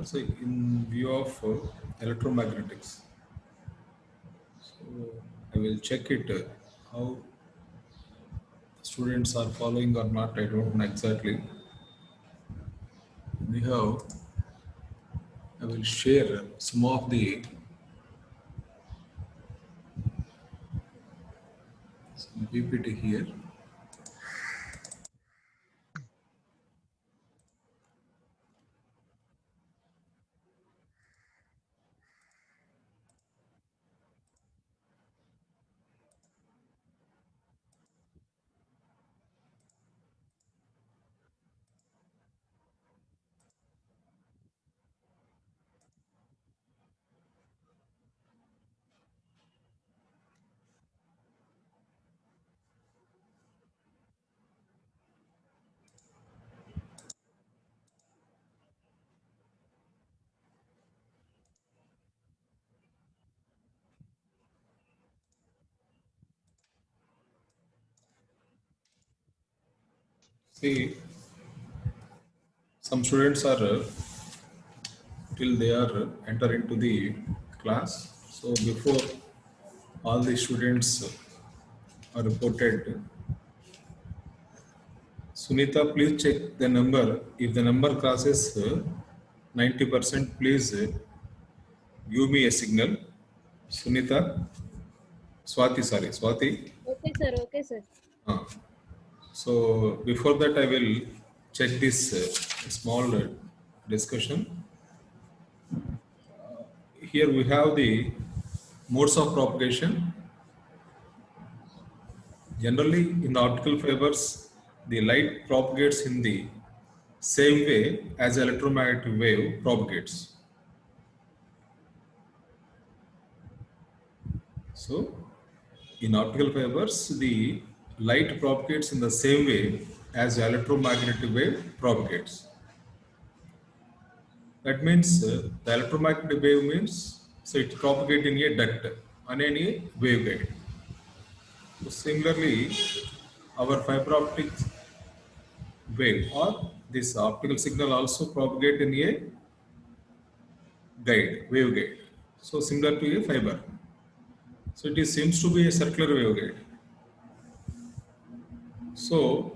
So in view of electromagnetics, so I will check it how students are following or not. I don't know exactly. We have. I will share some of the some PPT here. See, some students are till they are enter into the class. So before all the students are reported, Sunita, please check the number. If the number crosses 90%, please give me a signal. Sunita, Swati, sorry, Swati. Okay, sir. Okay, sir. Uh, so before that, I will check this small discussion. Here we have the modes of propagation. Generally, in optical fibers, the light propagates in the same way as electromagnetic wave propagates. So, in optical fibers, the light propagates in the same way as electromagnetic wave propagates. That means the electromagnetic wave means so it propagates in a duct on any waveguide. So similarly, our fiber optic wave or this optical signal also propagate in a guide, waveguide. So similar to a fiber. So it is, seems to be a circular waveguide. So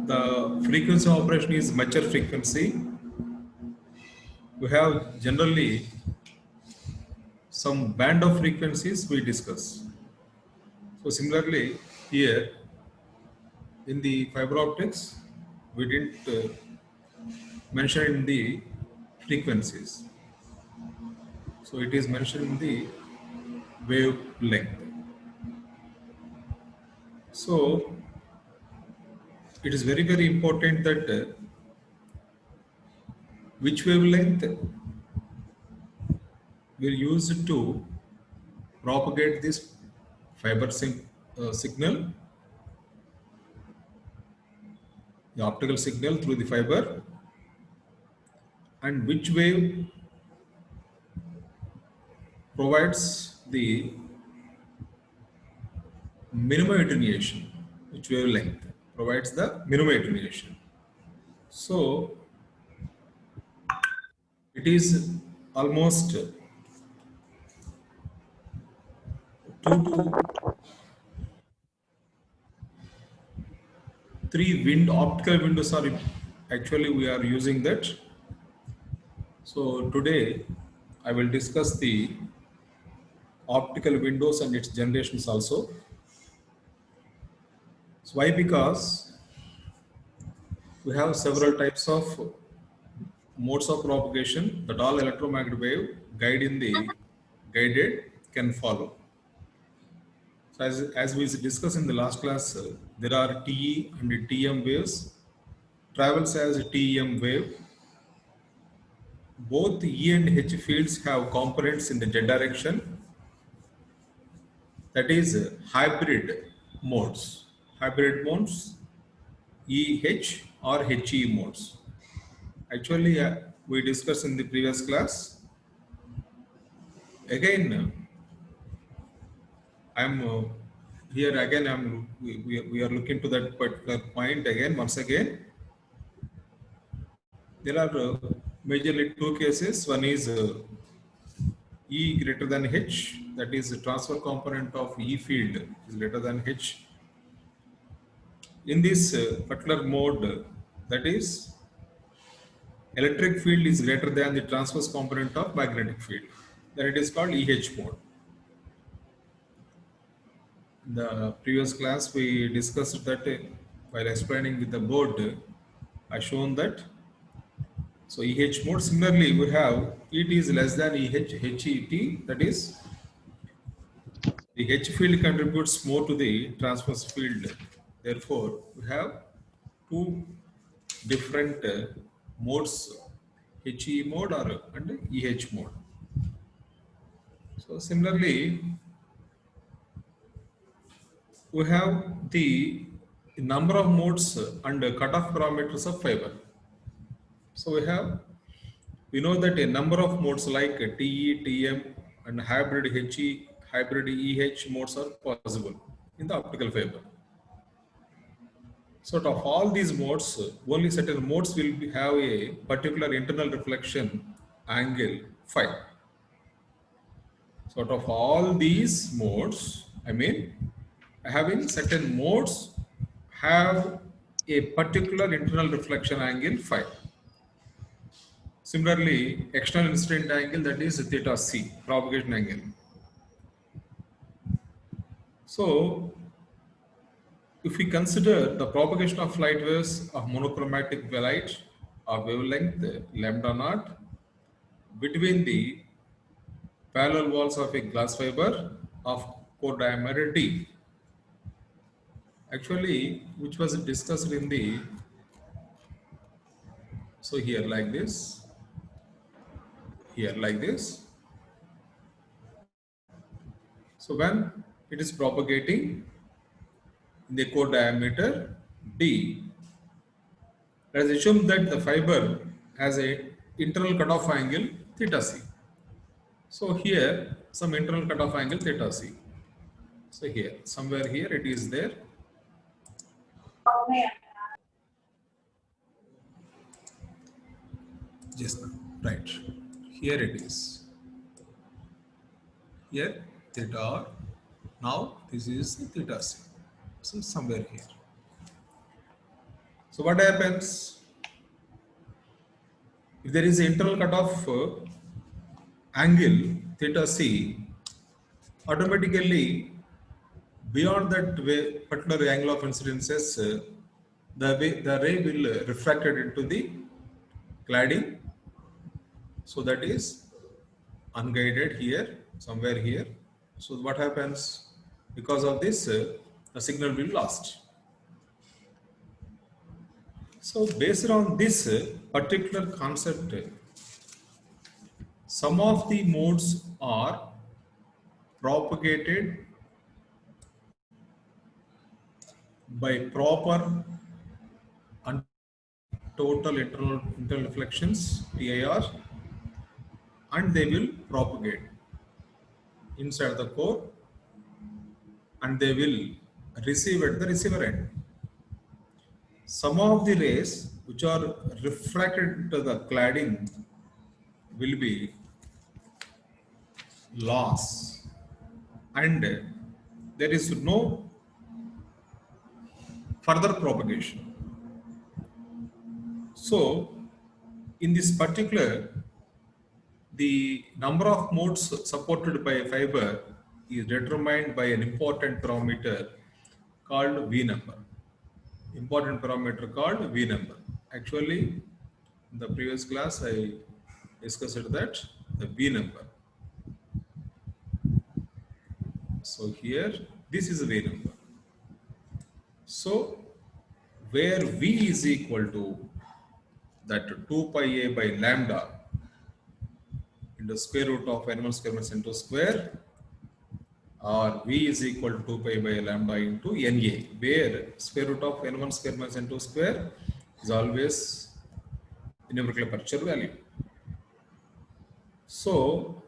the frequency of operation is mature frequency. We have generally some band of frequencies we discuss. So similarly, here in the fiber optics, we didn't mention the frequencies. So it is mentioned in the wavelength. So it is very, very important that which wavelength will use to propagate this fiber signal, the optical signal through the fiber, and which wave provides the minimum attenuation, which wavelength provides the minimum attenuation. So it is almost 2 to 3 optical windows are actually we are using that. So today I will discuss the optical windows and its generations also. So why? Because we have several types of modes of propagation that all electromagnetic wave guide in the guided can follow. So as we discussed in the last class, there are TE and TM waves, travels as a TEM wave. Both E and H fields have components in the Z direction, that is hybrid modes. Hybrid modes, EH or HE modes. Actually, we discussed in the previous class. Again, I'm here again. We are looking to that particular point again. Once again, there are majorly two cases. One is E greater than H, that is the transfer component of E field is greater than H. In this particular mode, that is electric field is greater than the transverse component of magnetic field. Then it is called EH mode. In the previous class, we discussed that while explaining with the board, I shown that. So EH mode, similarly, we have ET is less than EH, HET, that is the H field contributes more to the transverse field. Therefore, we have two different modes, HE mode or and EH mode. So similarly, we have the number of modes and cutoff parameters of fiber. So we know that a number of modes like TE, TM and hybrid HE, hybrid EH modes are possible in the optical fiber. So out of all these modes, only certain modes will have a particular internal reflection angle phi. So out of all these modes, having certain modes have a particular internal reflection angle phi. Similarly, external incident angle, that is theta c, propagation angle. So if we consider the propagation of light waves of monochromatic light of wavelength lambda naught between the parallel walls of a glass fiber of core diameter d, actually which was discussed in the, so here like this, here like this. So when it is propagating in the core diameter d, let us assume that the fiber has a internal cutoff angle theta c. So here some internal cutoff angle theta c. So here, somewhere here it is there. Just right. Here it is. Here theta r. Now this is theta c. So somewhere here. So what happens if there is internal cutoff angle theta c? Automatically, beyond that particular angle of incidences, the ray will refracted into the cladding. So that is unguided here, somewhere here. So what happens? Because of this, the signal will be lost. So based on this particular concept, some of the modes are propagated by proper and total internal reflections, TIR, and they will propagate inside the core and they will receive at the receiver end. Some of the rays which are refracted to the cladding will be lost and there is no further propagation. So in this particular, the number of modes supported by a fiber is determined by an important parameter called V number. Important parameter called V number. Actually, in the previous class, I discussed that the V number. So here, this is a V number. So where V is equal to that 2 pi a by lambda into square root of n1 square minus n2 square, or V is equal to 2 pi by lambda into Na, where square root of n1 square minus n2 square is always a numerical aperture value. So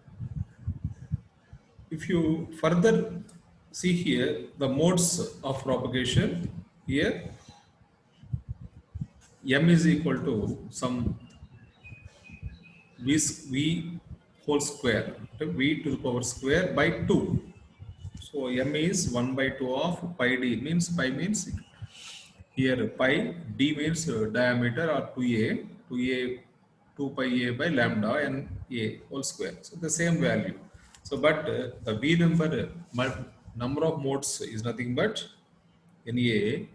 if you further see here the modes of propagation, here m is equal to some v whole square, v to the power square by 2. So m is 1 by 2 of pi d, means pi means here pi, d means diameter, or 2a 2 pi a by lambda and a whole square. So the same value. So but the v number of modes is nothing but in a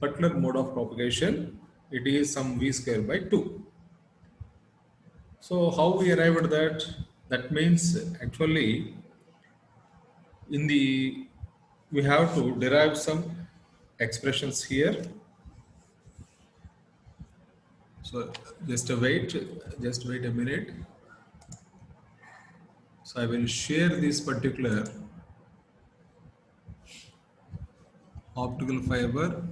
particular mode of propagation, it is some v square by 2. So how we arrived at that? That means actually in the we have to derive some expressions here. So just wait a minute. So I will share this particular optical fiber.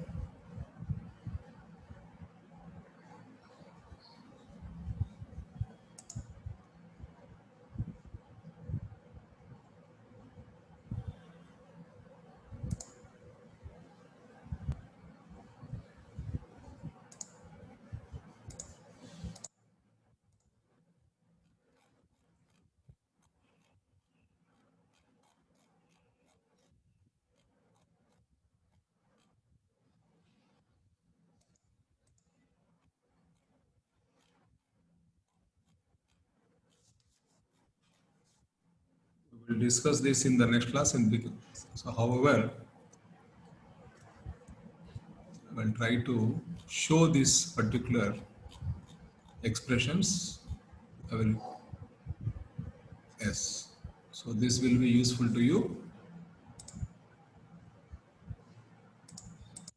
We will discuss this in the next class. So, however, I will try to show this particular expressions. I will yes. So this will be useful to you.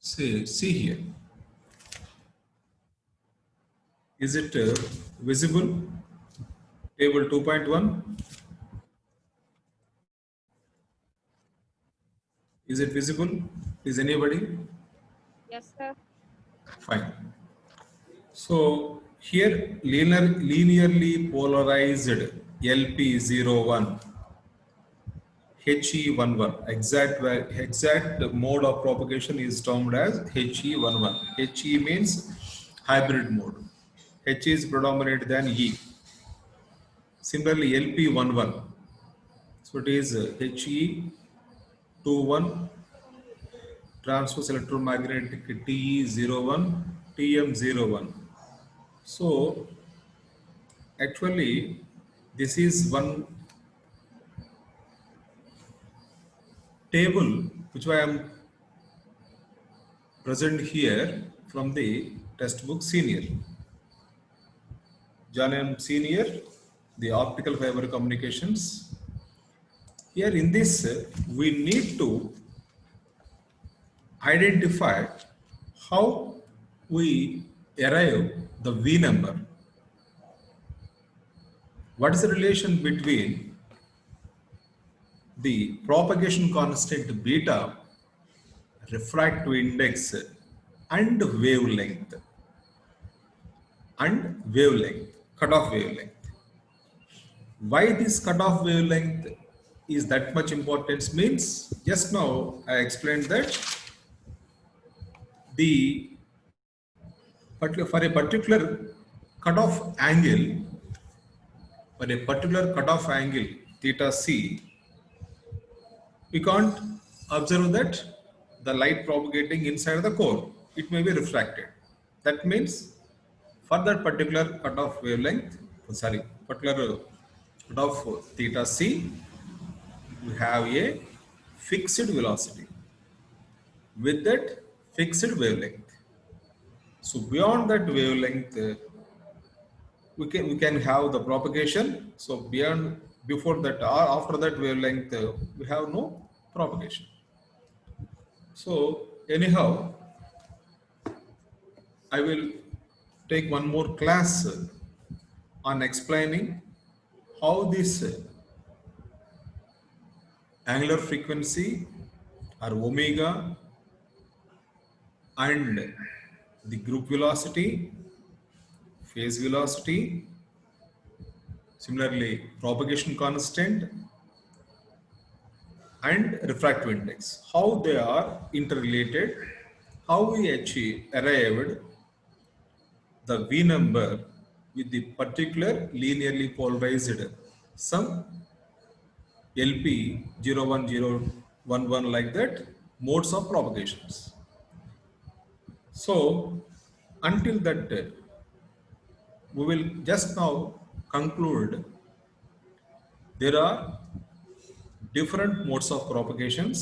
See here. Is it visible? Table 2.1. Is it visible? Is anybody? Yes, sir. Fine. So here linearly polarized LP01 HE11 exact mode of propagation is termed as HE11. HE means hybrid mode. H is predominant than E. Similarly LP11. So it is HE21 transverse electromagnetic TE01 TM01. So actually this is one table which I am present here from the textbook senior. John M. Senior, the optical fiber communications. Here in this, we need to identify how we arrive the V number. What is the relation between the propagation constant beta, refractive index, and wavelength? Cutoff wavelength. Why this cutoff wavelength is that much importance means just now I explained that for a particular cutoff angle, theta c, we can't observe that the light propagating inside the core. It may be refracted. That means for that particular cutoff wavelength, particular cutoff theta c, we have a fixed velocity with that fixed wavelength. So beyond that wavelength, we can have the propagation. So before that or after that wavelength, we have no propagation. So anyhow, I will take one more class on explaining how this angular frequency or omega and the group velocity, phase velocity, similarly propagation constant and refractive index, how they are interrelated, how we arrived the V number with the particular linearly polarized some LP 01011 like that modes of propagations. So until that we will just now conclude there are different modes of propagations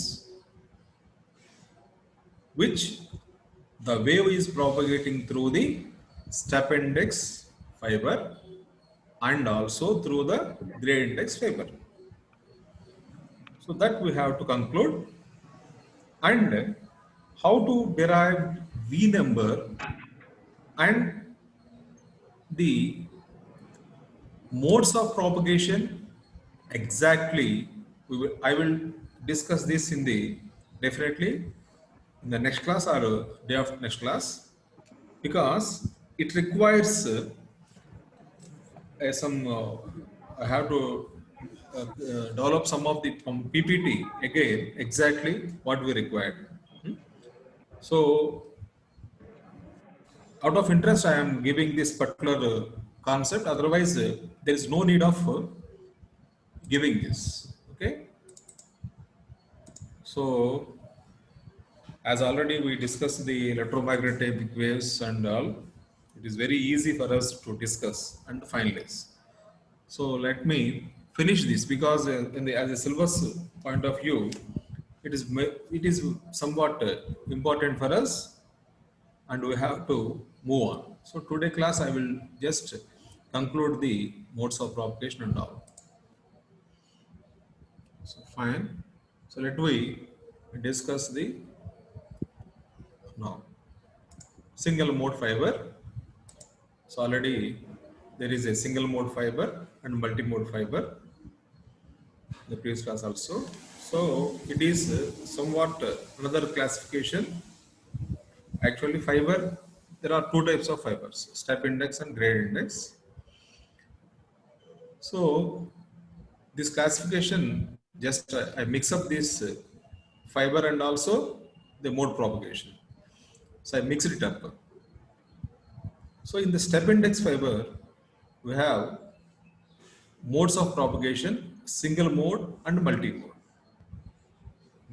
which the wave is propagating through the step index fiber and also through the grade index fiber. So that we have to conclude, and how to derive V number and the modes of propagation exactly. I will discuss this in the definitely in the next class or day of next class, because it requires some I have to develop some of the PPT again exactly what we required. So out of interest I am giving this particular concept, otherwise there is no need of giving this. Okay, so as already we discussed the electromagnetic waves and all, it is very easy for us to discuss and finalize. So let me finish this, because as a syllabus point of view, it is somewhat important for us, and we have to move on. So today class I will just conclude the modes of propagation and all. So fine. So let we discuss the now single mode fiber. So already there is a single mode fiber and multi-mode fiber. The previous class also. So it is somewhat another classification. Actually, fiber, there are two types of fibers, step index and grade index. So this classification, just I mix up this fiber and also the mode propagation. So I mixed it up. So in the step index fiber, we have modes of propagation, single mode and multi-mode.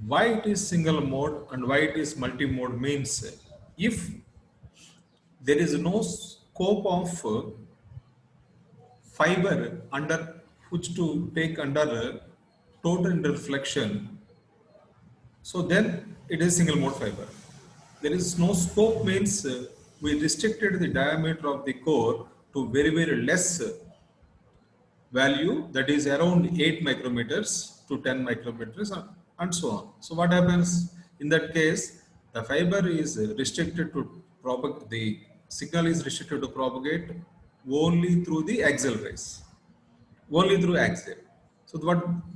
Why it is single mode and why it is multi-mode means, if there is no scope of fiber under which to take under total reflection, so then it is single mode fiber. There is no scope means we restricted the diameter of the core to very, very less value, that is around 8 micrometers to 10 micrometers and so on. So what happens in that case? The fiber is restricted to propagate, the signal is restricted to propagate only through the axial rays, only through axial. So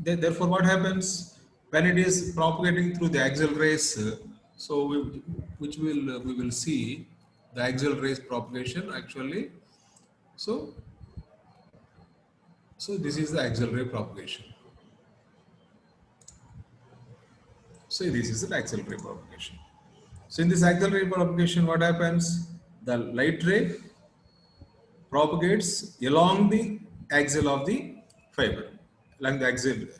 therefore what happens when it is propagating through the axial rays? So we will see the axial rays propagation actually. So this is the axial ray propagation. So this is the axial ray propagation. So in this axial ray propagation, what happens? The light ray propagates along the axial of the fiber, along the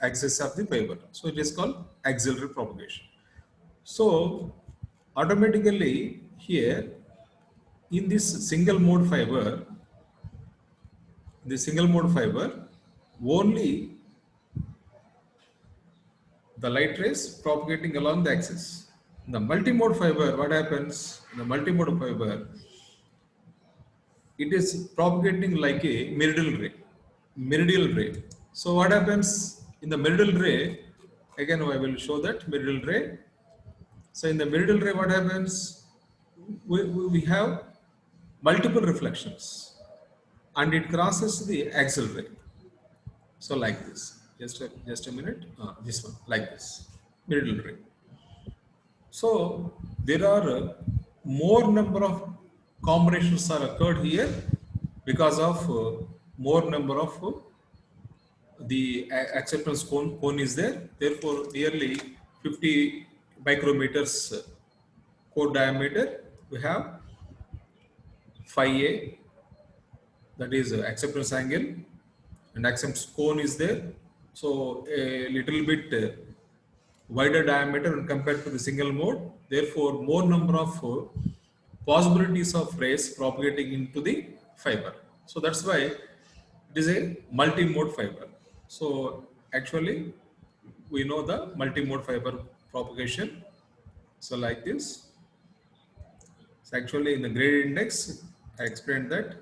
axis of the fiber. So it is called axial ray propagation. So automatically here in this single mode fiber, only the light rays propagating along the axis. In the multimode fiber, what happens? In the multimode fiber, it is propagating like a meridional ray. So what happens in the meridional ray? Again, I will show that meridional ray. So in the meridional ray, what happens? We have multiple reflections, and it crosses the axial ray. So like this. Just a minute. This one, like this, meridional ray. So there are more number of combinations are occurred here because of more number of the acceptance cone is there. Therefore, nearly 50 micrometers core diameter. We have phi A, that is acceptance angle, and acceptance cone is there. So a little bit wider diameter when compared to the single mode. Therefore, more number of possibilities of rays propagating into the fiber. So that's why it is a multi-mode fiber. So actually, we know the multi-mode fiber propagation. So like this. So actually, in the grade index, I explained that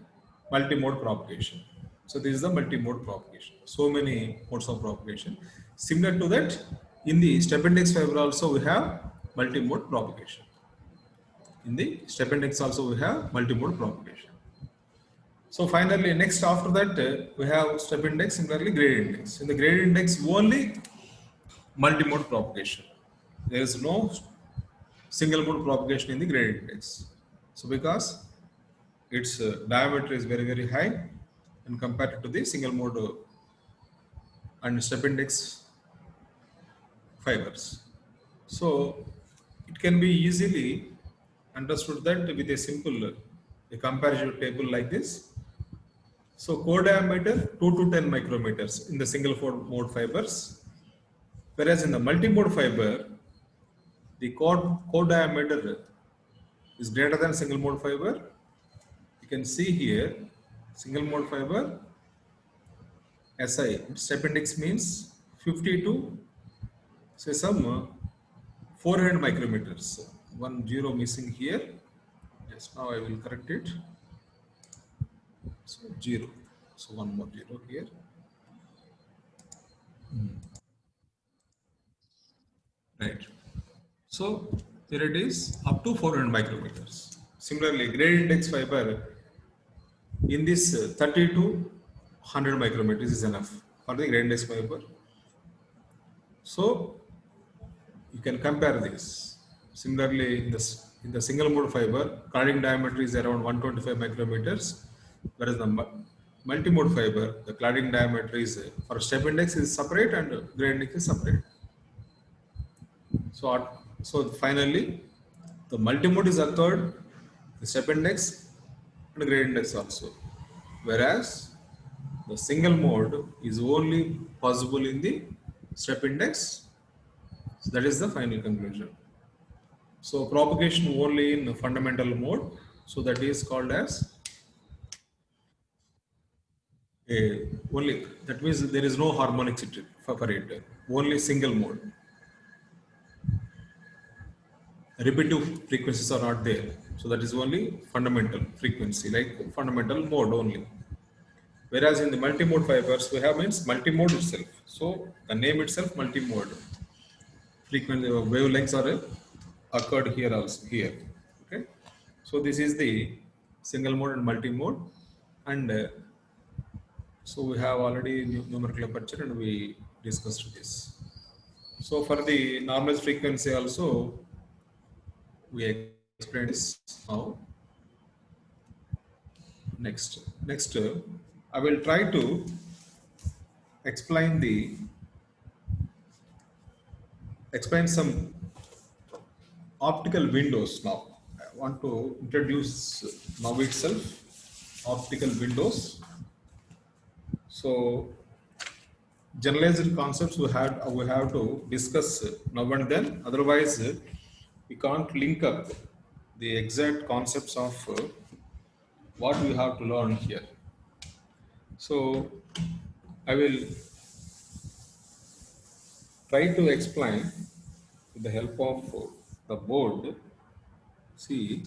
multi-mode propagation. So this is the multi-mode propagation. So many modes of propagation. Similar to that, in the step index fiber also we have multi-mode propagation. In the step index also we have multi-mode propagation. So finally, next after that, we have step index, similarly grade index. In the grade index, only multi-mode propagation. There is no single mode propagation in the grade index. So because its diameter is very high and compared to the single mode and step index fibers. So it can be easily understood that with a simple a comparison table like this. So core diameter 2 to 10 micrometers in the single mode fibers, whereas in the multi-mode fiber, the core diameter is greater than single mode fiber. You can see here, single mode fiber SI, step index means 50 to say some 400 micrometers. 1 0 missing here. Just now I will correct it. So 0. So one more 0 here. Right. So here it is up to 400 micrometers. Similarly, grade index fiber in this 30 to 100 micrometers is enough for the grade index fiber. So you can compare this. Similarly, in the single mode fiber, cladding diameter is around 125 micrometers, whereas the multi-mode fiber, the cladding diameter is for step index is separate and grade index is separate. So finally, the multi-mode is occurred, the step index and grade index also, whereas the single mode is only possible in the step index. So that is the final conclusion. So propagation only in fundamental mode. So that is called as a only. That means there is no harmonics for it. Only single mode. Repetitive frequencies are not there. So that is only fundamental frequency, like fundamental mode only. Whereas in the multi-mode fibers, we have means multi-mode itself. So the name itself multi-mode. Frequency wavelengths are occurred here also here. Okay. So this is the single mode and multi-mode, and so we have already numerical aperture and we discussed this. So for the normalized frequency also we explained this now. Next, I will try to explain some optical windows now. I want to introduce now itself optical windows. So generalized concepts we have to discuss now and then. Otherwise, we can't link up the exact concepts of what we have to learn here. So I will try to explain with the help of the board. See,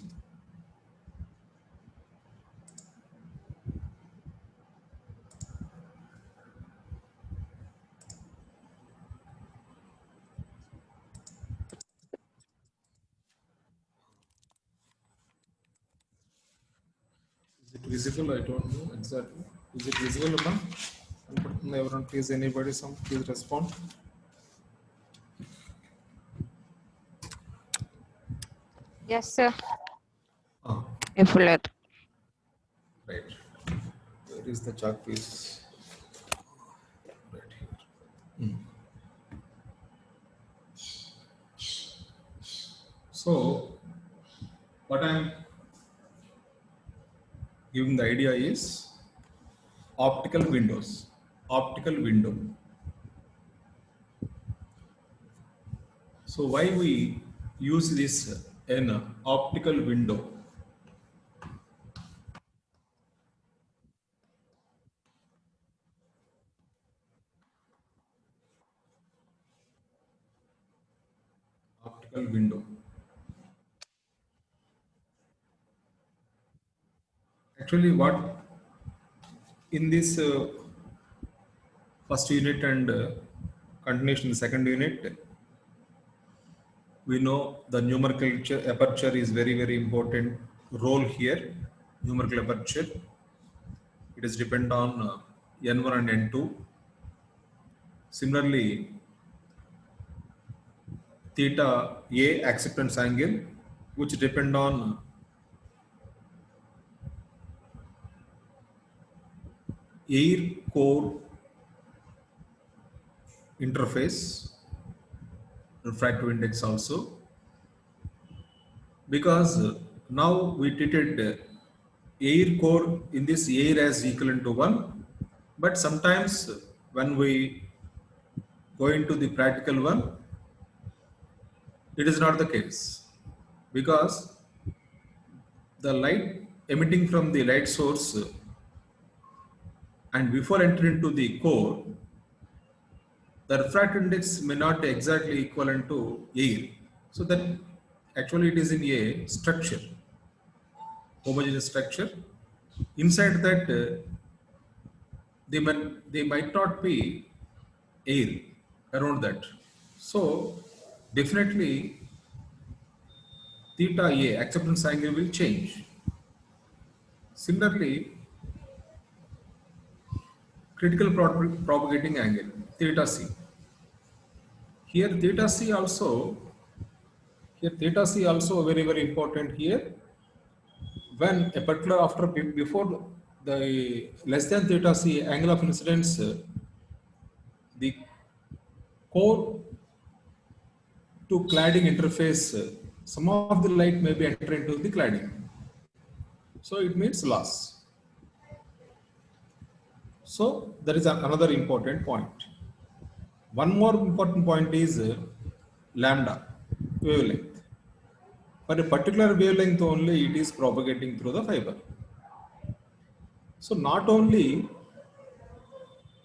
is it visible? I don't know exactly. Is it visible enough? Everyone, please, anybody, please respond. Yes, sir. Ah, Fuller. right. Where is the chalk piece? Right here. So, what I'm giving the idea is optical windows. Optical window. So why we use this in optical window? Optical window. Actually, what in this first unit and continuation second unit, we know the numerical aperture is very important role here. Numerical aperture. It is depend on N1 and N2. Similarly, theta A acceptance angle, which depend on air core interface, refractive index also, because now we treated air core in this air as equivalent to 1, but sometimes when we go into the practical one, it is not the case, because the light emitting from the light source and before entering into the core, the refractive index may not exactly equivalent to air. So that actually it is in a structure, homogeneous structure. Inside that, they might not be air around that. So definitely theta A acceptance angle will change. Similarly, critical propagating angle theta C. Here theta C also very important here. When a particular before the less than theta C angle of incidence, the core to cladding interface, some of the light may be entering into the cladding. So it means loss. So that is another important point. One more important point is lambda wavelength. For a particular wavelength only, it is propagating through the fiber. So not only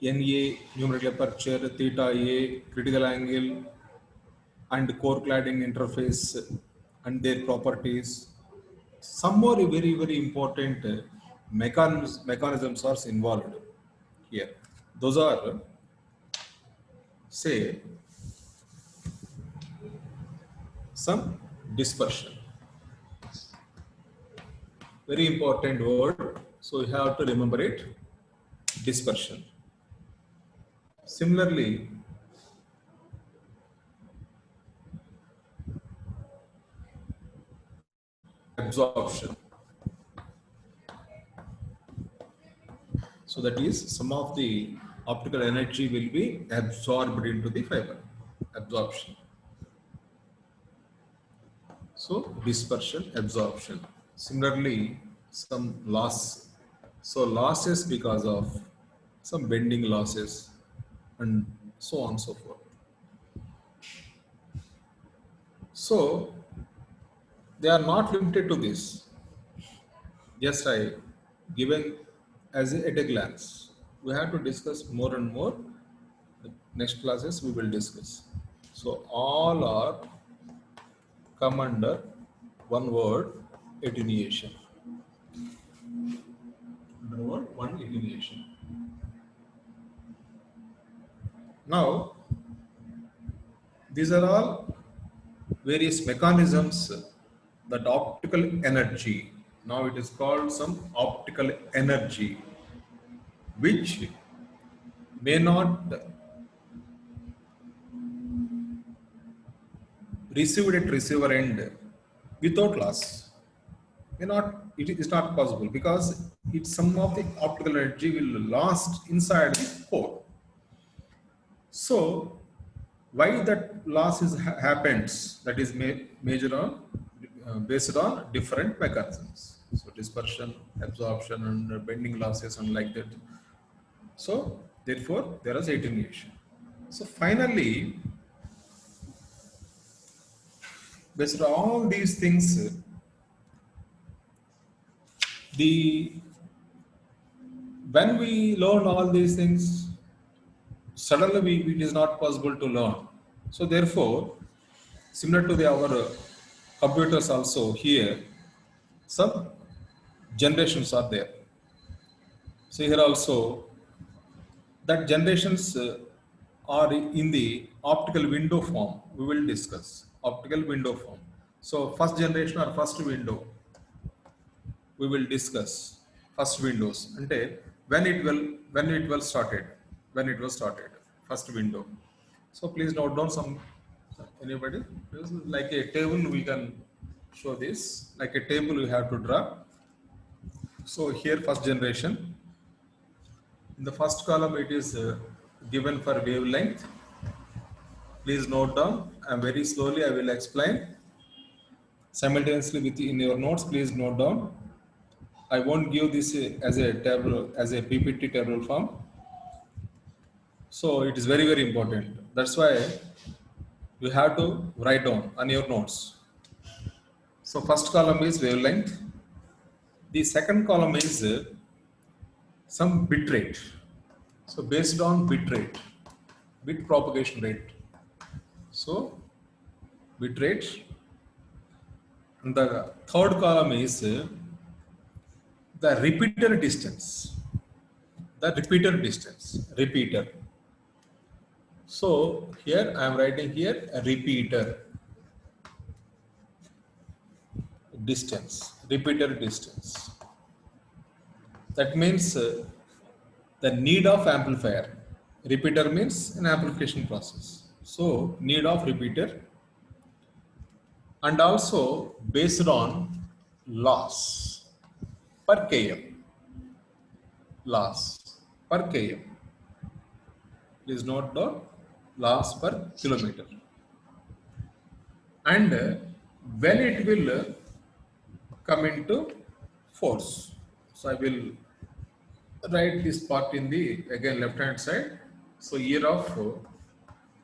NA, numerical aperture, theta A, critical angle, and core cladding interface and their properties, some more very important mechanisms are involved here. Those are, say, some dispersion. Very important word, so you have to remember it. Dispersion. Similarly, absorption. So that is, some of the optical energy will be absorbed into the fiber. Absorption. So dispersion, absorption. Similarly, some loss. So losses because of some bending losses and so on and so forth. So they are not limited to this. Just I given as at a glance. We have to discuss more and more. The next classes we will discuss. So all are come under one word, attenuation. Under word, one attenuation. Now, these are all various mechanisms that optical energy, now it is called some optical energy, which may not receive at receiver end without loss. It is not possible, because it's some of the optical energy will lost inside the core. So why that loss happens, that is major on based on different mechanisms. So dispersion, absorption, and bending losses and like that. So therefore there is attenuation. So finally, based on all these things, the when we learn all these things, suddenly it is not possible to learn. So therefore, similar to our computers also here, some generations are there. So here also that generations are in the optical window form. We will discuss optical window form. So first generation or first window, we will discuss first windows. Ante when it was started first window. So please note down some anybody. This is like a table we can show this like a table we have to draw. So here first generation. In the first column, it is given for wavelength. Please note down. And very slowly I will explain. Simultaneously with in your notes, please note down. I won't give this as a table, as a PPT table form. So it is very, very important. That's why you have to write down on your notes. So first column is wavelength. The second column is some bit rate. So based on bit rate, bit propagation rate. So bit rate. And the third column is the repeater distance. The repeater distance. Repeater. So here I am writing here a repeater distance. Repeater distance. That means the need of amplifier. Repeater means an amplification process. So need of repeater. And also based on loss per km. Loss per km. Please note down loss per kilometer. And when it will come into force. So I will write this part in the again left hand side. So year of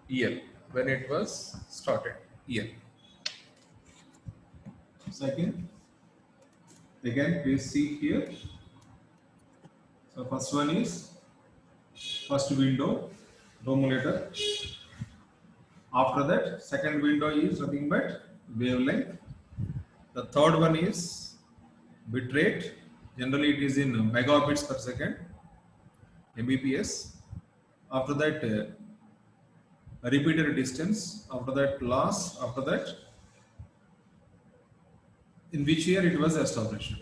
year when it was started year. Second, again please see here. So first one is first window, Roman letter. After that, second window is nothing but wavelength. The third one is bit rate. Generally, it is in megabits per second, Mbps. After that, repeater distance. After that, loss. After that, in which year it was established.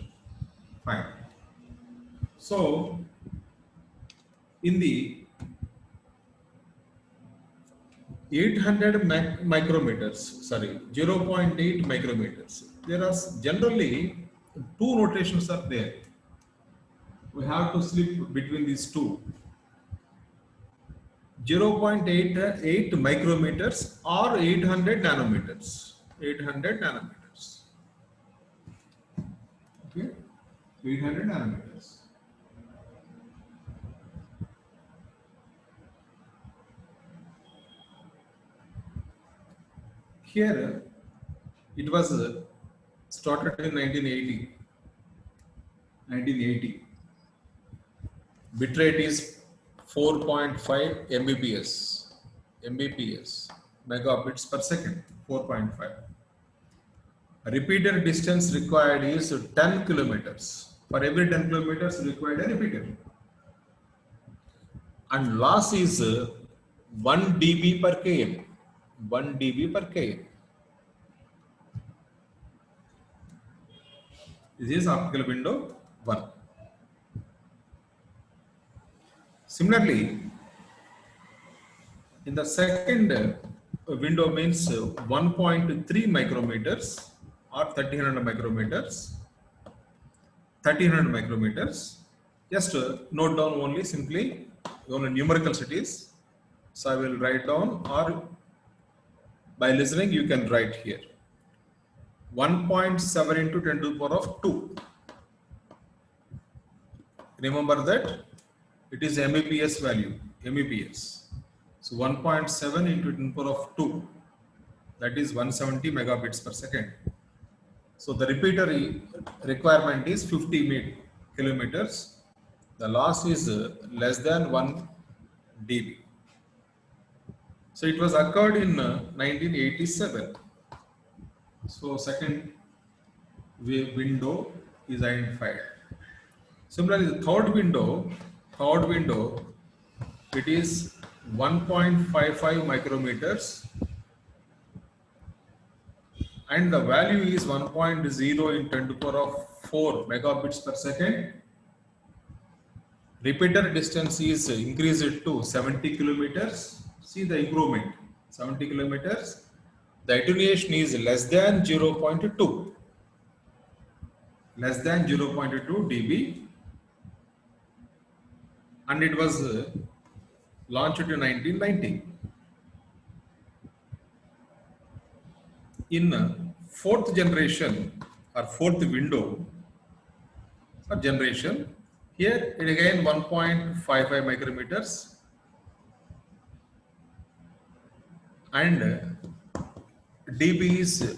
Fine. So, in the 800 micrometers, sorry, 0.8 micrometers. There are generally two notations are there. We have to slip between these two. 0.88 micrometers or 800 nanometers. 800 nanometers. Okay, 800 nanometers. Here, it was started in 1980. 1980. Bitrate is 4.5 Mbps. Mbps, megabits per second, 4.5. Repeater distance required is 10 kilometers. For every 10 kilometers required a repeater. And loss is 1 dB per km. 1 dB per km. This is optical window 1. Similarly, in the second window means 1.3 micrometers or 1300 micrometers. 1300 micrometers. Just note down only simply only numerical cities. So I will write down, or by listening you can write here. 1.7 into 10 to the power of 2. Remember that It is MEPS value, MEPS. So 1.7 into 10 power of 2, that is 170 megabits per second. So the repeater requirement is 50 kilometers. The loss is less than 1 dB. So it was occurred in 1987. So second window is identified. Similarly, the third window, it is 1.55 micrometers, and the value is 1.0 in 10 to the power of 4 megabits per second. Repeater distance is increased to 70 kilometers. See the improvement, 70 kilometers. The attenuation is less than 0.2, less than 0.2 dB, and it was launched in 1990. In fourth generation or fourth window or generation, here it again 1.55 micrometers, and dB is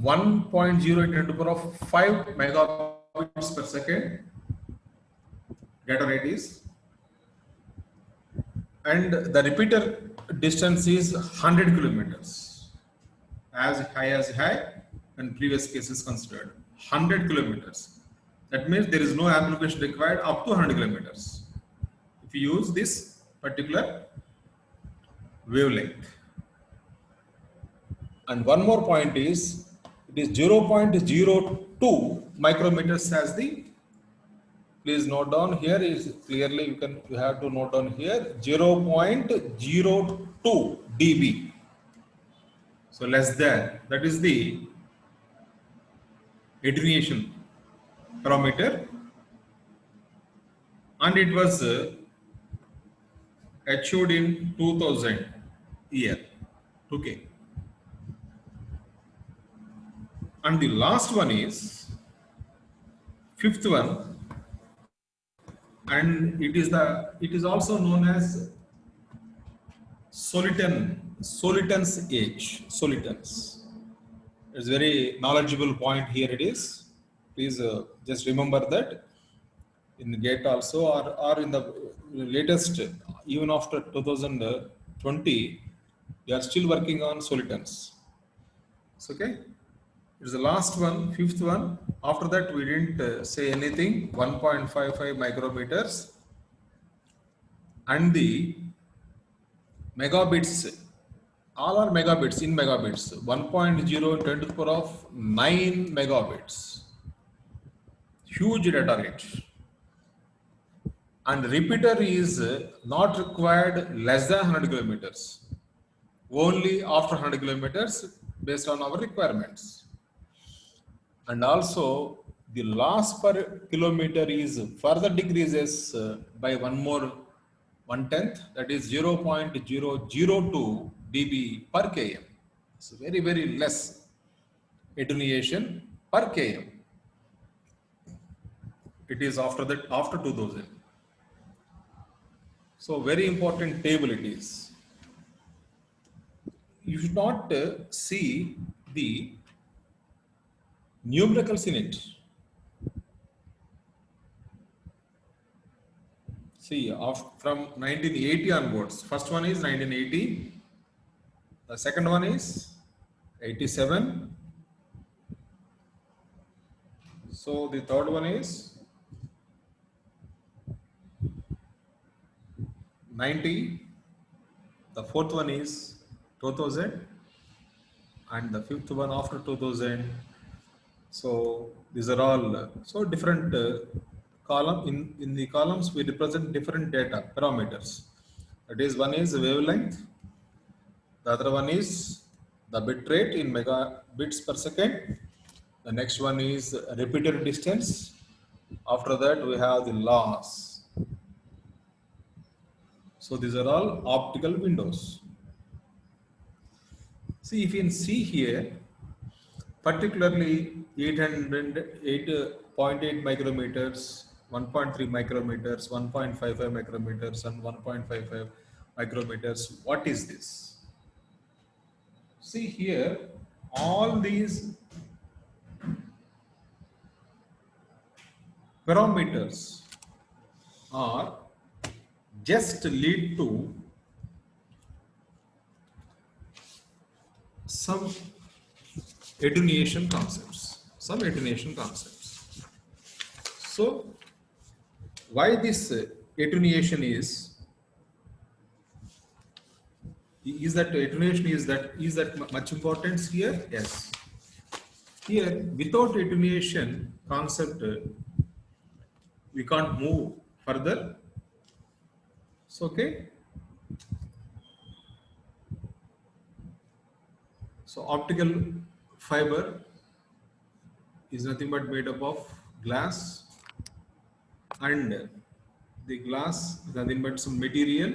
1.0 into the power of 5 megabits per second. Data rate is, and the repeater distance is 100 kilometers, as high and previous cases considered 100 kilometers. That means there is no amplification required up to 100 kilometers if you use this particular wavelength. And one more point is, it is 0.02 micrometers as the, please note down here, is clearly you have to note down here 0.02 dB. So less than, that is the attenuation parameter, and it was achieved in 2000 year, 2K. And the last one is fifth one, and it is also known as Soliton's age. Soliton's. It's very knowledgeable point here. It is. Please just remember that in the GATE also, or in the latest, even after 2020, we are still working on Soliton's. It's okay. It's the last one, fifth one. After that, we didn't say anything. 1.55 micrometers, and the megabits, all are megabits in megabits. 1.0 10 to the power of 9 megabits. Huge data rate. And repeater is not required less than 100 kilometers. Only after 100 kilometers based on our requirements. And also the loss per kilometer is further decreases by 1/10, that is 0.002 dB per km. So very, very less attenuation per km. It is after 2000. So very important table it is. You should not see the numericals in it. See, from 1980 onwards, first one is 1980, the second one is 87, so the third one is 90, the fourth one is 2000, and the fifth one after 2000. So these are all so different column. In the columns we represent different data parameters. That is, one is wavelength, the other one is the bit rate in megabits per second, the next one is repeater distance, after that we have the loss. So these are all optical windows. See, if you can see here, particularly 8.8 micrometers, 1.3 micrometers, 1.55 micrometers, and 1.55 micrometers. What is this? See here, all these parameters are just lead to some attenuation concepts. Some attenuation concepts. So, why this attenuation is that attenuation is that much importance here? Yes. Here, without attenuation concept, we can't move further. So, okay. So, optical fiber is nothing but made up of glass, and the glass is nothing but some material.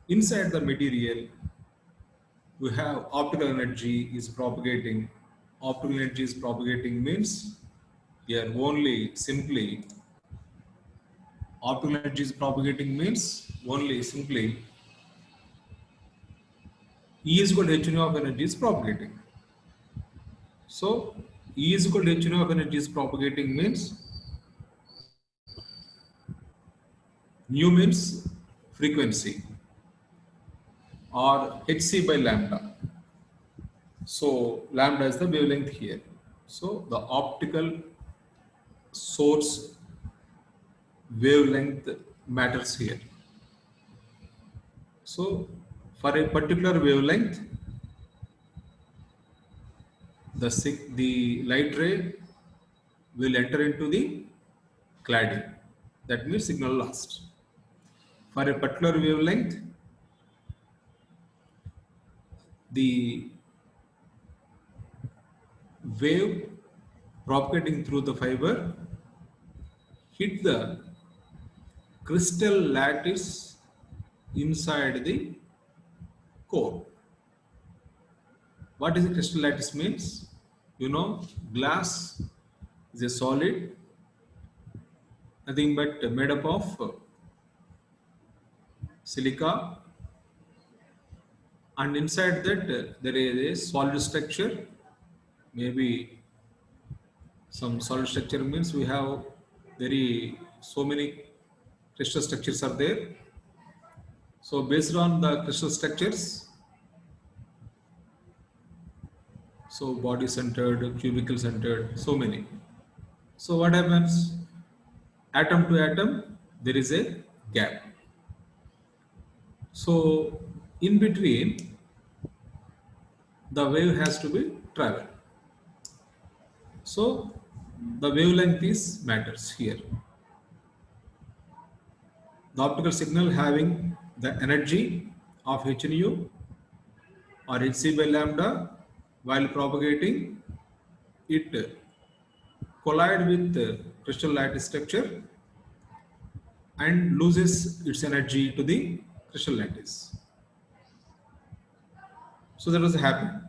Inside the material, we have optical energy is propagating. Optical energy is propagating means here only simply optical energy is propagating means only simply E is equal to h nu of energy is propagating. So E is equal to h nu of energy is propagating means nu means frequency or hc by lambda. So lambda is the wavelength here. So the optical source wavelength matters here. So for a particular wavelength, the light ray will enter into the cladding. That means signal lost. For a particular wavelength, the wave propagating through the fiber hit the crystal lattice inside the core. What is a crystal lattice means? You know, glass is a solid, nothing but made up of silica, and inside that there is a solid structure. Maybe some solid structure means we have so many crystal structures are there. So based on the crystal structures, so body centered, cubicle centered, so many. So what happens? Atom to atom, there is a gap. So in between, the wave has to be traveled. So the wavelength is matters here. The optical signal having the energy of h nu or hc by lambda while propagating, it collide with the crystal lattice structure and loses its energy to the crystal lattice. So that was happening.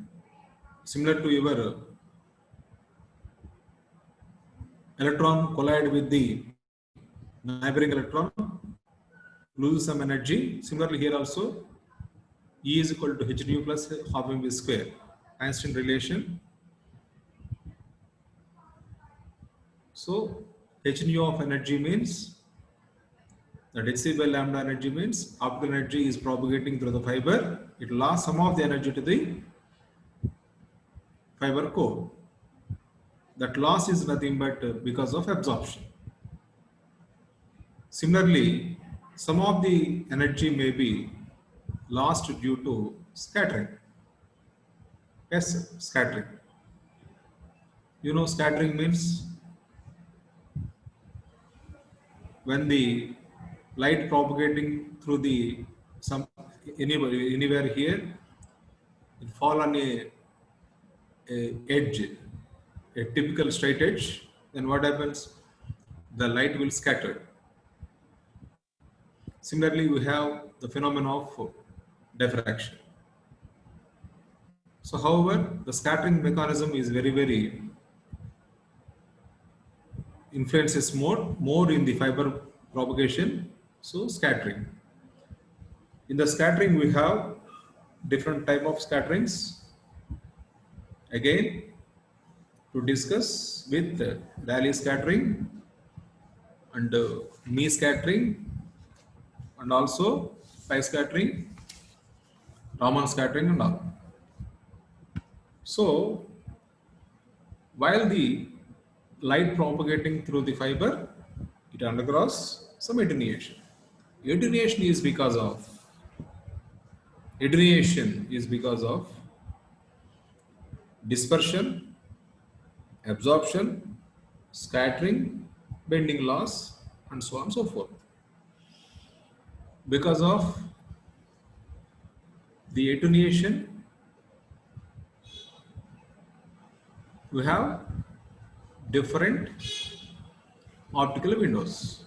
Similar to your electron collide with the neighboring electron, lose some energy. Similarly here also, E is equal to h nu plus half mv square. Einstein relation. So h nu of energy means that hc by lambda energy means optical energy is propagating through the fiber. It lost some of the energy to the fiber core. That loss is nothing but because of absorption. Similarly, some of the energy may be lost due to scattering. Yes, scattering. You know, scattering means when the light propagating through the anywhere here, it fall on a edge, a typical straight edge. Then what happens? The light will scatter. Similarly, we have the phenomenon of diffraction. So, however, the scattering mechanism is very influences more in the fiber propagation. So scattering. In the scattering, we have different type of scatterings. Again, to discuss with Rayleigh scattering and Mie scattering and also pi scattering, Raman scattering and all. So while the light propagating through the fiber, it undergoes some attenuation. Attenuation is because of dispersion, absorption, scattering, bending loss, and so on and so forth. Because of the attenuation, we have different optical windows.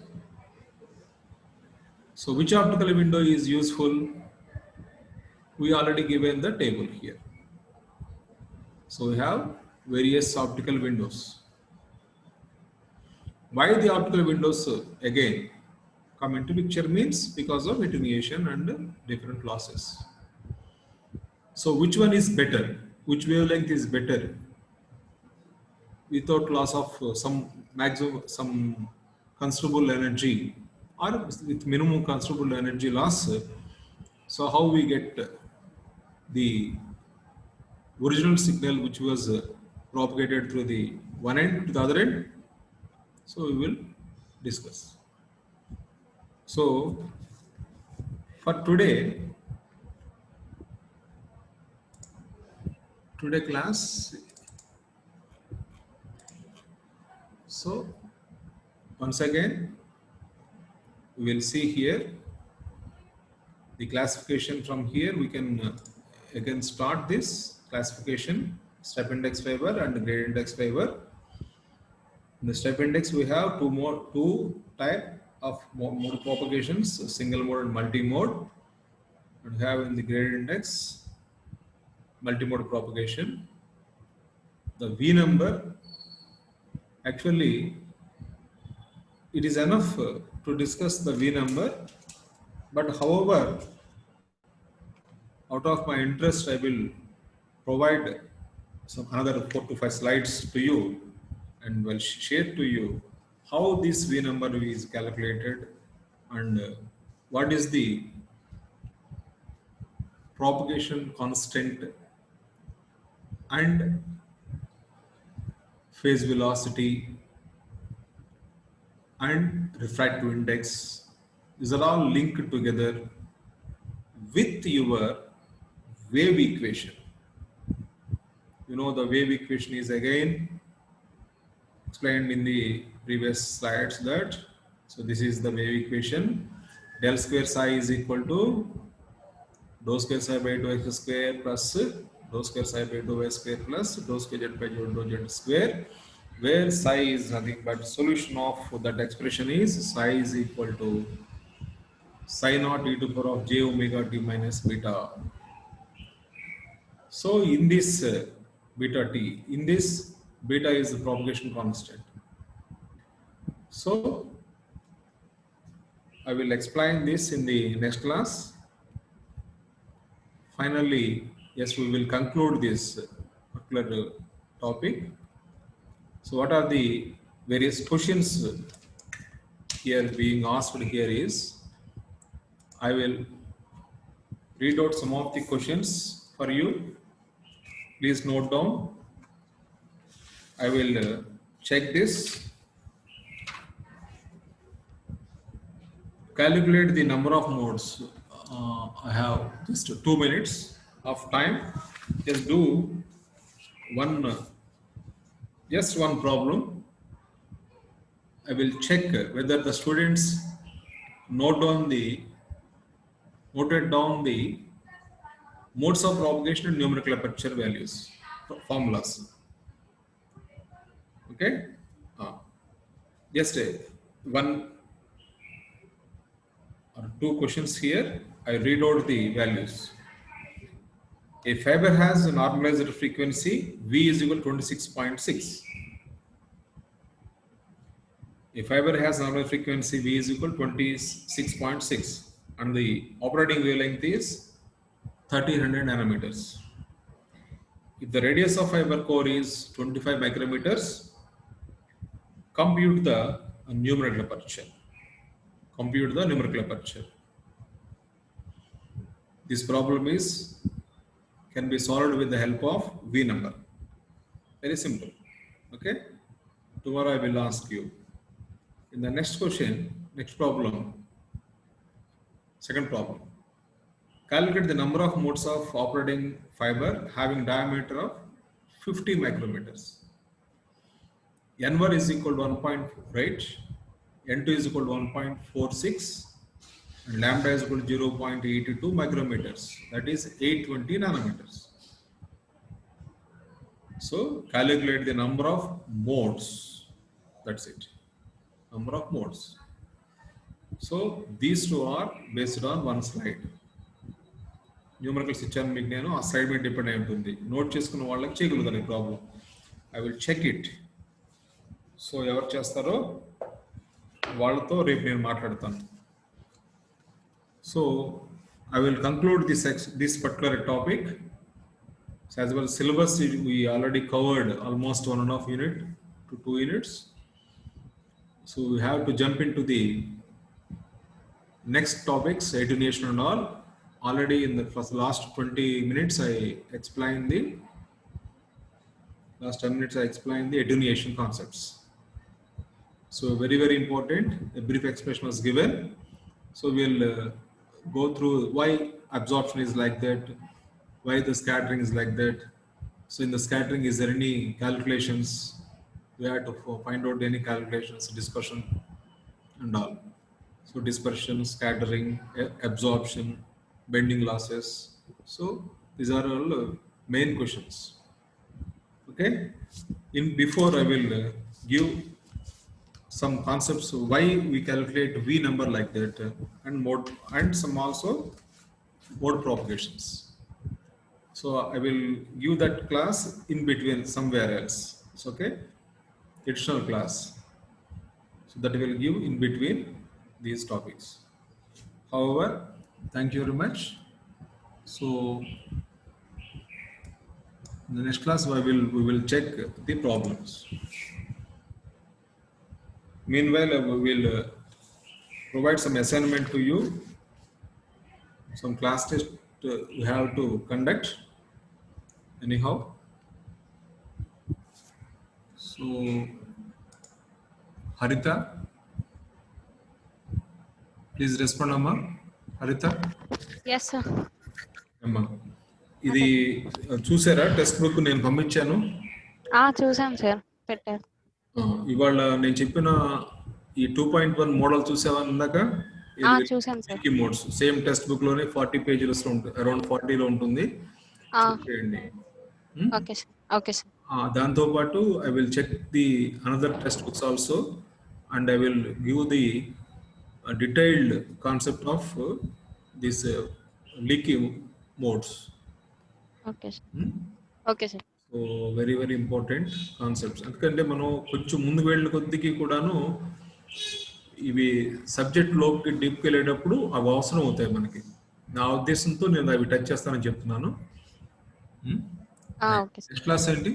So which optical window is useful? We already given the table here. So we have various optical windows. Why the optical windows again come into picture means because of attenuation and different losses. So which one is better? Which wavelength is better without loss of some considerable energy or with minimum considerable energy loss? So how we get the original signal which was propagated through the one end to the other end? So we will discuss. So for today class, so once again we will see here the classification. From here we can again start this classification: step index fiber and gradient index fiber. In the step index we have two type of mode propagations, single mode and multi-mode, and have in the gradient index multi-mode propagation. The V number, actually it is enough to discuss the V number, but however, out of my interest, I will provide some another 4 to 5 slides to you and will share to you how this V number is calculated and what is the propagation constant and phase velocity and refractive index. These are all linked together with your wave equation. You know, the wave equation is again explained in the previous slides that, so this is the wave equation: del square psi is equal to dou square psi by dou x square plus dou square psi by dou y square plus dou square z by dou z square, where psi is nothing but solution of that expression is psi is equal to psi naught e to the power of j omega t minus beta. So in this beta t, in this beta is the propagation constant. So I will explain this in the next class. Finally, yes, we will conclude this particular topic. So what are the various questions here being asked here is, I will read out some of the questions for you. Please note down. I will check this. Calculate the number of modes. I have just 2 minutes of time. Just do just one problem. I will check whether the students noted down the modes of propagation and numerical aperture values, formulas. Okay? Just one or two questions here. I read out the values. A fiber has a normalized frequency V is equal to 26.6. A fiber has normal frequency V is equal to 26.6 and the operating wavelength is 1300 nanometers. If the radius of fiber core is 25 micrometers, compute the numerical aperture. Compute the numerical aperture. This problem can be solved with the help of V number. Very simple. Okay. Tomorrow I will ask you. In the next question, next problem, second problem. Calculate the number of modes of operating fiber having diameter of 50 micrometers. N1 is equal to 1.8, N2 is equal to 1.46, and lambda is equal to 0.82 micrometers. That is 820 nanometers. So calculate the number of modes. That's it. Number of modes. So these two are based on one slide. Numericals ఇచ్చాను మీకు నేను ఆ slide మీద depend అయి ఉంటుంది. Note చేసుకున్న వాళ్ళకి చేయగలుగుతాను ఈ problem. I will check it. So ఎవరు చేస్తారో వాళ్ళతో రేపు నేను మాట్లాడతాను. So I will conclude this particular topic. So as well as syllabus, we already covered almost 1.5 unit to 2 units. So we have to jump into the next topics, attenuation and all. Already in the last 20 minutes, I explained the attenuation concepts. So very, very important. A brief explanation was given. So we'll go through why absorption is like that, why the scattering is like that. So in the scattering, is there any calculations? We have to find out any calculations, dispersion and all. So dispersion, scattering, absorption, bending losses. So these are all main questions. Okay. Before I will give some concepts why we calculate V number like that and mode, and some also mode propagations. So I will give that class in between somewhere else. It's okay. Additional class. So that will give in between these topics. However, thank you very much. So in the next class we will check the problems. Meanwhile, we will provide some assignment to you, some class test we have to conduct anyhow. So Harita, please respond, Amma. Harita. Yes, sir. Amma, ఇది చూసారా text book నేను పంపించాను. చూసాను sir, పెట్టారు. ఇవాళ నేను చెప్పిన ఈ 2.1 మోడల్ చూసావా ఇందాక? చూసాను sir. Modes same textbook లోనే 40 పేజెస్ లో ఉంటుంది, అరౌండ్ 40 లో ఉంటుంది. Okay sir. Okay sir. దాంతో పాటు I will check the another textbooks also and I will give the detailed concept of this leaky modes. Okay sir. Okay sir. So very, very important concepts. ఎందుకంటే మనం కొంచెం ముందుకు వెళ్ళిన కొద్దికి కూడాను ఇవి subject లోకి డీప్కి వెళ్ళేటప్పుడు అవి అవసరం అవుతాయి మనకి. నా ఉద్దేశంతో నేను అవి టచ్ చేస్తానని చెప్తున్నాను. నెక్స్ట్ క్లాస్ ఏంటి?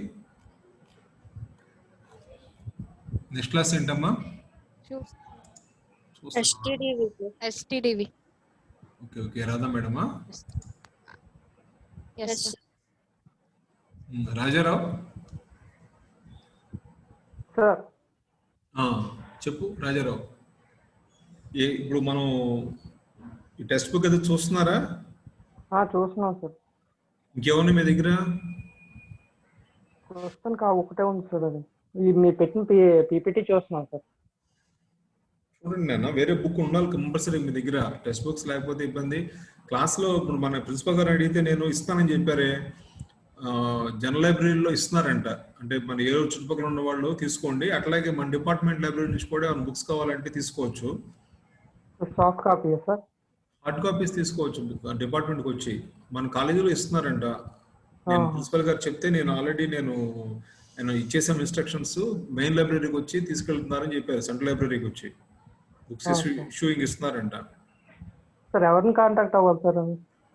నెక్స్ట్ క్లాస్ ఏంటమ్మా? STDV. ఓకే ఓకే, రాధా మేడమా? Yes sir. రాజారావు సార్. చెప్పు రాజారావు. ఇప్పుడు మనం ఈ టెక్స్ట్ బుక్ అది చూస్తున్నారా? చూస్తున్నాం సార్. ఇంకేమన్నా మీ దగ్గర? ప్రస్తుతానికి ఒకటే ఉంది సార్, అది మీరు పెట్టిన పీపీటీ చూస్తున్నాం సార్. చూడండి నాన్న, వేరే బుక్ ఉండాలి కంపల్సరీ మీ దగ్గర. టెక్స్ట్ బుక్స్ లేకపోతే ఇబ్బంది. క్లాస్లో ఇప్పుడు మన ప్రిన్సిపల్ గారు అడిగితే నేను ఇస్తానని చెప్పారే, జనరల్ లైబ్రరీలో ఇస్తున్నారంట. అంటే మన ఏ చుట్టుపక్కల ఉన్న వాళ్ళు తీసుకోండి. అట్లాగే మన డిపార్ట్మెంట్ లైబ్రరీ నుంచి కూడా బుక్స్ కావాలంటే తీసుకోవచ్చు. Soft copy sir? Hard copies తీసుకోవచ్చు. డిపార్ట్మెంట్కి వచ్చి మన కాలేజీలో ఇస్తున్నారంట. నేను ప్రిన్సిపల్ గారు చెప్తే నేను ఆల్రెడీ ఆయన ఇచ్చేసాం ఇన్స్ట్రక్షన్స్, మెయిన్ లైబ్రరీకి వచ్చి తీసుకెళ్తున్నారని చెప్పారు, సెంట్రల్ లైబ్రరీకి వచ్చి బుక్స్ ఇష్యూయింగ్ ఇస్తున్నారంట. సార్ ఎవరిని కాంటాక్ట్ అవ్వాలి సార్?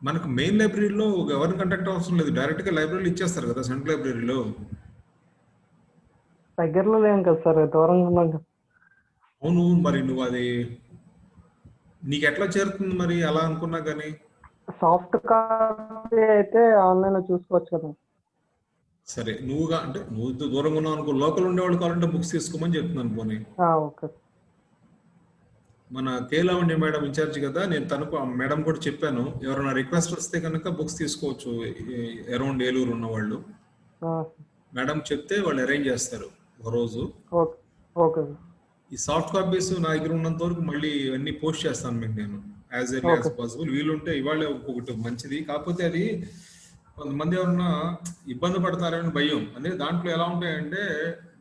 మనకు మెయిన్ లైబ్రరీలో ఎవరిని కాంటాక్ట్ అవసరం లేదు, డైరెక్ట్ గా లైబ్రరీలో ఇచ్చేస్తారు కదా సెంట్రల్ లైబ్రరీలో. దగ్గరలో లేం కదా సార్, దూరంగా ఉన్నాం కదా. అవును, మరి నువ్వు అది నీకు ఎట్లా చేరుతుంది మరి అలా అనుకున్నా కానీ? సాఫ్ట్ కాపీ అయితే ఆన్లైన్ లో చూసుకోవచ్చు కదా. సరే, నువ్వుగా అంటే నువ్వు దూరంగా ఉన్నావు అనుకో, లోకల్ ఉండేవాళ్ళు కావాలంటే బుక్స్ తీసుకోమని చెప్తున్నాను. పోనీ ఓకే. మన కేలావణ్య మేడం ఇన్ఛార్జ్ కదా, నేను తనకు ఆ మేడం కూడా చెప్పాను, ఎవరైనా రిక్వెస్ట్ వస్తే కనుక బుక్స్ తీసుకోవచ్చు అరౌండ్ ఏలూరు ఉన్న వాళ్ళు. మేడం చెప్తే వాళ్ళు అరేంజ్ చేస్తారు ఒక రోజు. ఓకే. ఈ సాఫ్ట్ కాపీస్ నా దగ్గర ఉన్నంత వరకు మళ్ళీ అన్ని పోస్ట్ చేస్తాను మీకు నేను, యాజ్ ఎర్లీ యాజ్ పాసిబుల్. వీలుంటే ఇవాళ ఒకటి మంచిది, కాకపోతే అది కొంతమంది ఎవరన్నా ఇబ్బంది పడతారని భయం. అంటే దాంట్లో ఎలా ఉంటాయంటే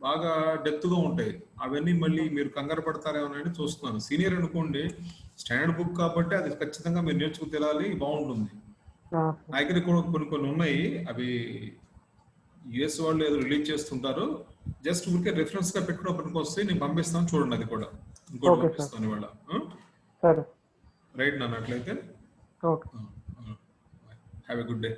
బాగా డెప్త్ గా ఉంటాయి, అవన్నీ మళ్ళీ మీరు కంగారు పడతారేమోనని చూస్తున్నాను. సీనియర్ అనుకోండి, స్టాండర్డ్ బుక్ కాబట్టి అది ఖచ్చితంగా మీరు నేర్చుకు తెలాలి, బాగుంటుంది. నా దగ్గర కూడా కొన్ని ఉన్నాయి, అవి యుఎస్ వాళ్ళు ఏదో రిలీజ్ చేస్తుంటారు, జస్ట్ ఊరికే రిఫరెన్స్ గా పెట్టుకున్నప్పటికి వస్తే నేను పంపిస్తాను, చూడండి. అది కూడా ఇంకోటి పంపిస్తాను ఇవాళ. రైట్ నాన్న, అట్లయితే హ్యావ్ ఎ గుడ్ డే.